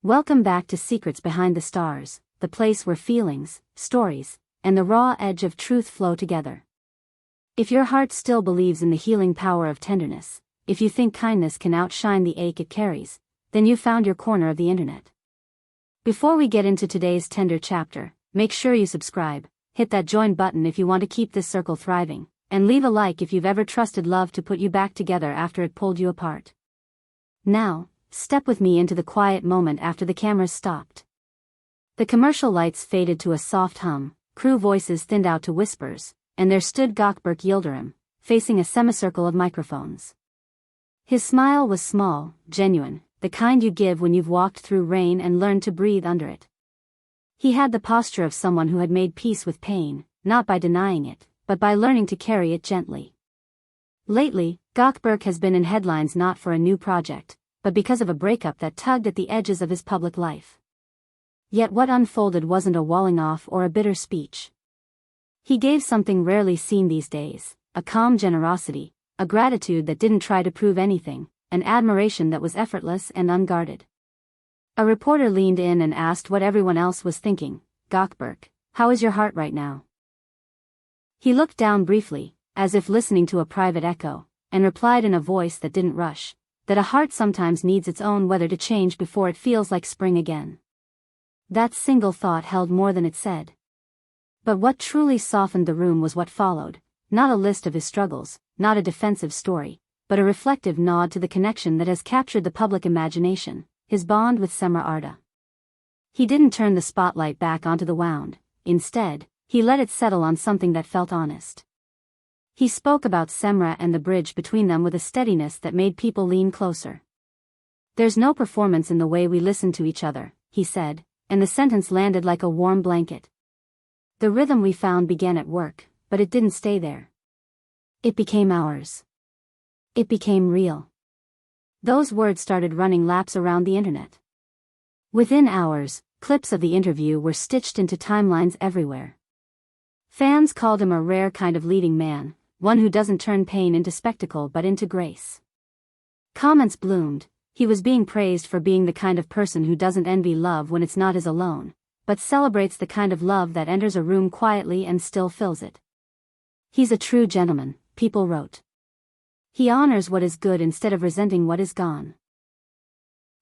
Welcome back to Secrets Behind the Stars, the place where feelings, stories, and the raw edge of truth flow together. If your heart still believes in the healing power of tenderness, if you think kindness can outshine the ache it carries, then you've found your corner of the internet. Before we get into today's tender chapter, make sure you subscribe, hit that join button if you want to keep this circle thriving, and leave a like if you've ever trusted love to put you back together after it pulled you apart. Now, step with me into the quiet moment after the cameras stopped. The commercial lights faded to a soft hum, crew voices thinned out to whispers, and there stood Gökberk Yıldırım, facing a semicircle of microphones. His smile was small, genuine, the kind you give when you've walked through rain and learned to breathe under it. He had the posture of someone who had made peace with pain, not by denying it, but by learning to carry it gently. Lately, Gökberk has been in headlines not for a new project, but because of a breakup that tugged at the edges of his public life. Yet what unfolded wasn't a walling off or a bitter speech. He gave something rarely seen these days, a calm generosity, a gratitude that didn't try to prove anything, an admiration that was effortless and unguarded. A reporter leaned in and asked what everyone else was thinking. "Gökberk, how is your heart right now?" He looked down briefly, as if listening to a private echo, and replied in a voice that didn't rush, that a heart sometimes needs its own weather to change before it feels like spring again. That single thought held more than it said. But what truly softened the room was what followed, not a list of his struggles, not a defensive story, but a reflective nod to the connection that has captured the public imagination, his bond with Cemre Arda. He didn't turn the spotlight back onto the wound, instead, he let it settle on something that felt honest. He spoke about Cemre and the bridge between them with a steadiness that made people lean closer. "There's no performance in the way we listen to each other," he said, and the sentence landed like a warm blanket. "The rhythm we found began at work, but it didn't stay there. It became ours. It became real." Those words started running laps around the internet. Within hours, clips of the interview were stitched into timelines everywhere. Fans called him a rare kind of leading man, one who doesn't turn pain into spectacle but into grace. Comments bloomed. He was being praised for being the kind of person who doesn't envy love when it's not his alone, but celebrates the kind of love that enters a room quietly and still fills it. "He's a true gentleman," people wrote. "He honors what is good instead of resenting what is gone."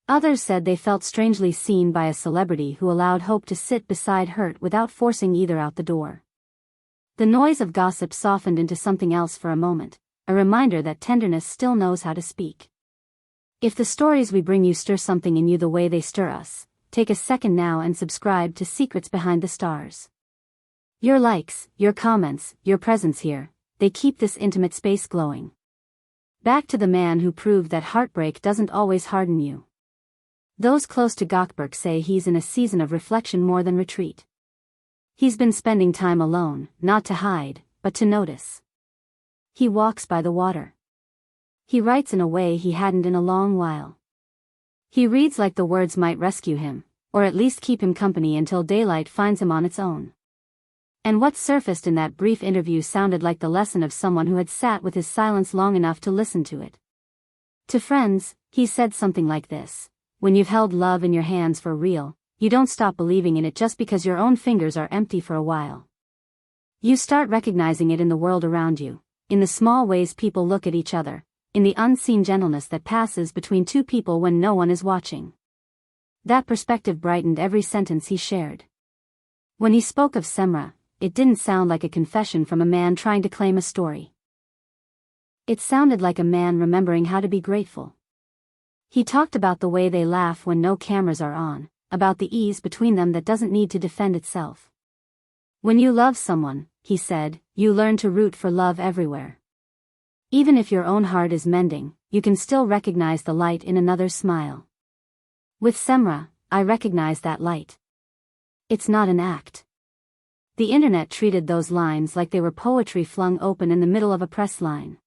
Others said they felt strangely seen by a celebrity who allowed hope to sit beside hurt without forcing either out the door. The noise of gossip softened into something else for a moment, a reminder that tenderness still knows how to speak. If the stories we bring you stir something in you the way they stir us, take a second now and subscribe to Secrets Behind the Stars. Your likes, your comments, your presence here, they keep this intimate space glowing. Back to the man who proved that heartbreak doesn't always harden you. Those close to Gökberk say he's in a season of reflection more than retreat. He's been spending time alone, not to hide, but to notice. He walks by the water. He writes in a way he hadn't in a long while. He reads like the words might rescue him, or at least keep him company until daylight finds him on its own. And what surfaced in that brief interview sounded like the lesson of someone who had sat with his silence long enough to listen to it. To friends, he said something like this: "When you've held love in your hands for real, you don't stop believing in it just because your own fingers are empty for a while. You start recognizing it in the world around you, in the small ways people look at each other, in the unseen gentleness that passes between two people when no one is watching." That perspective brightened every sentence he shared. When he spoke of Cemre, it didn't sound like a confession from a man trying to claim a story. It sounded like a man remembering how to be grateful. He talked about the way they laugh when no cameras are on, about the ease between them that doesn't need to defend itself. "When you love someone," he said, "you learn to root for love everywhere. Even if your own heart is mending, you can still recognize the light in another's smile. With Cemre, I recognize that light. It's not an act." The internet treated those lines like they were poetry flung open in the middle of a press line.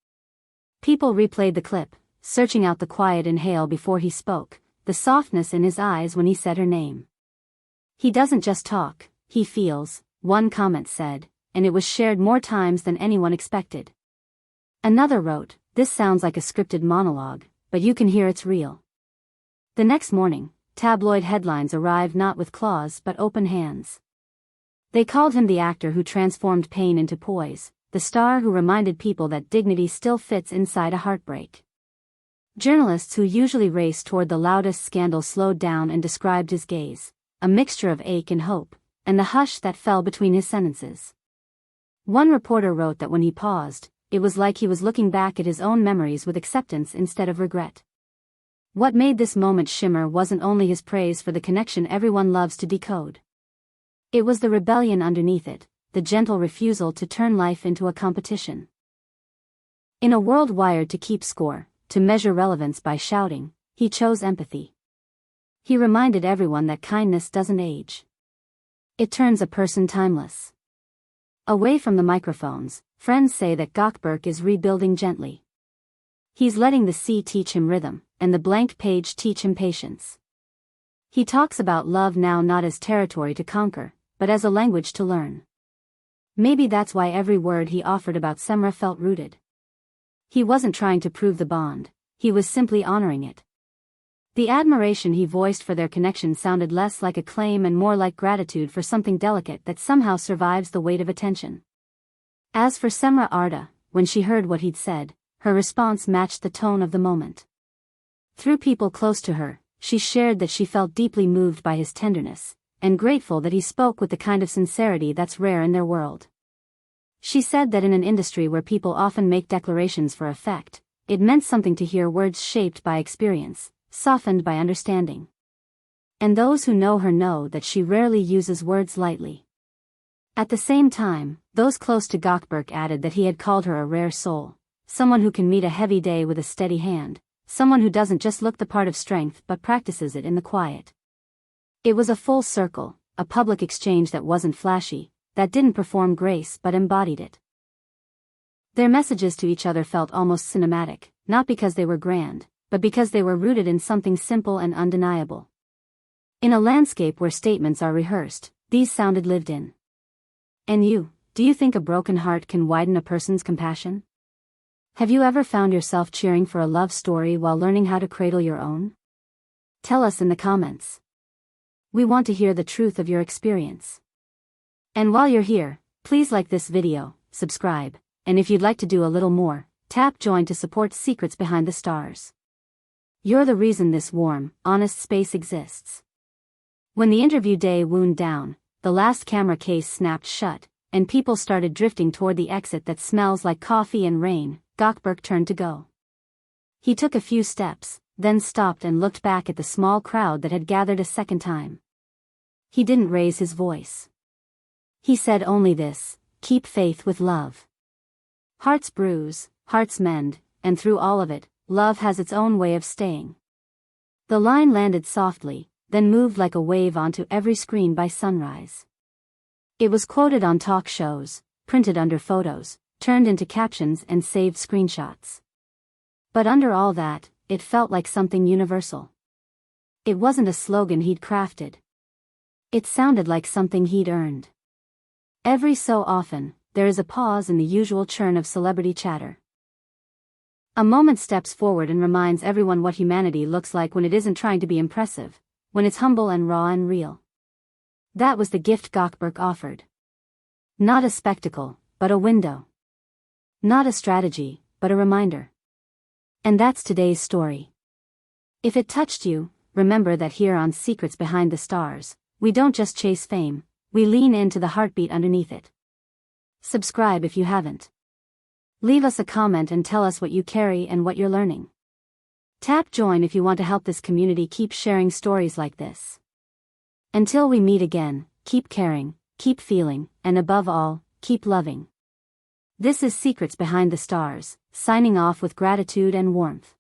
People replayed the clip, searching out the quiet inhale before he spoke, the softness in his eyes when he said her name. "He doesn't just talk, he feels," one comment said, and it was shared more times than anyone expected. Another wrote, "This sounds like a scripted monologue, but you can hear it's real." The next morning, tabloid headlines arrived not with claws but open hands. They called him the actor who transformed pain into poise, the star who reminded people that dignity still fits inside a heartbreak. Journalists who usually raced toward the loudest scandal slowed down and described his gaze, a mixture of ache and hope, and the hush that fell between his sentences. One reporter wrote that when he paused, it was like he was looking back at his own memories with acceptance instead of regret. What made this moment shimmer wasn't only his praise for the connection everyone loves to decode. It was the rebellion underneath it, the gentle refusal to turn life into a competition. In a world wired to keep score, to measure relevance by shouting, he chose empathy. He reminded everyone that kindness doesn't age. It turns a person timeless. Away from the microphones, friends say that Gökberk is rebuilding gently. He's letting the sea teach him rhythm, and the blank page teach him patience. He talks about love now not as territory to conquer, but as a language to learn. Maybe that's why every word he offered about Cemre felt rooted. He wasn't trying to prove the bond, he was simply honoring it. The admiration he voiced for their connection sounded less like acclaim and more like gratitude for something delicate that somehow survives the weight of attention. As for Cemre Arda, when she heard what he'd said, her response matched the tone of the moment. Through people close to her, she shared that she felt deeply moved by his tenderness, and grateful that he spoke with the kind of sincerity that's rare in their world. She said that in an industry where people often make declarations for effect, it meant something to hear words shaped by experience, softened by understanding. And those who know her know that she rarely uses words lightly. At the same time, those close to Gökberk added that he had called her a rare soul, someone who can meet a heavy day with a steady hand, someone who doesn't just look the part of strength but practices it in the quiet. It was a full circle, a public exchange that wasn't flashy, that didn't perform grace but embodied it. Their messages to each other felt almost cinematic, not because they were grand, but because they were rooted in something simple and undeniable. In a landscape where statements are rehearsed, these sounded lived in. And you, do you think a broken heart can widen a person's compassion? Have you ever found yourself cheering for a love story while learning how to cradle your own? Tell us in the comments. We want to hear the truth of your experience. And while you're here, please like this video, subscribe, and if you'd like to do a little more, tap join to support Secrets Behind the Stars. You're the reason this warm, honest space exists. When the interview day wound down, the last camera case snapped shut, and people started drifting toward the exit that smells like coffee and rain, Gökberk turned to go. He took a few steps, then stopped and looked back at the small crowd that had gathered a second time. He didn't raise his voice. He said only this: keep faith with love. Hearts bruise, hearts mend, and through all of it, love has its own way of staying. The line landed softly, then moved like a wave onto every screen by sunrise. It was quoted on talk shows, printed under photos, turned into captions and saved screenshots. But under all that, it felt like something universal. It wasn't a slogan he'd crafted. It sounded like something he'd earned. Every so often, there is a pause in the usual churn of celebrity chatter. A moment steps forward and reminds everyone what humanity looks like when it isn't trying to be impressive, when it's humble and raw and real. That was the gift Gökberk offered. Not a spectacle, but a window. Not a strategy, but a reminder. And that's today's story. If it touched you, remember that here on Secrets Behind the Stars, we don't just chase fame, we lean into the heartbeat underneath it. Subscribe if you haven't. Leave us a comment and tell us what you carry and what you're learning. Tap join if you want to help this community keep sharing stories like this. Until we meet again, keep caring, keep feeling, and above all, keep loving. This is Secrets Behind the Stars, signing off with gratitude and warmth.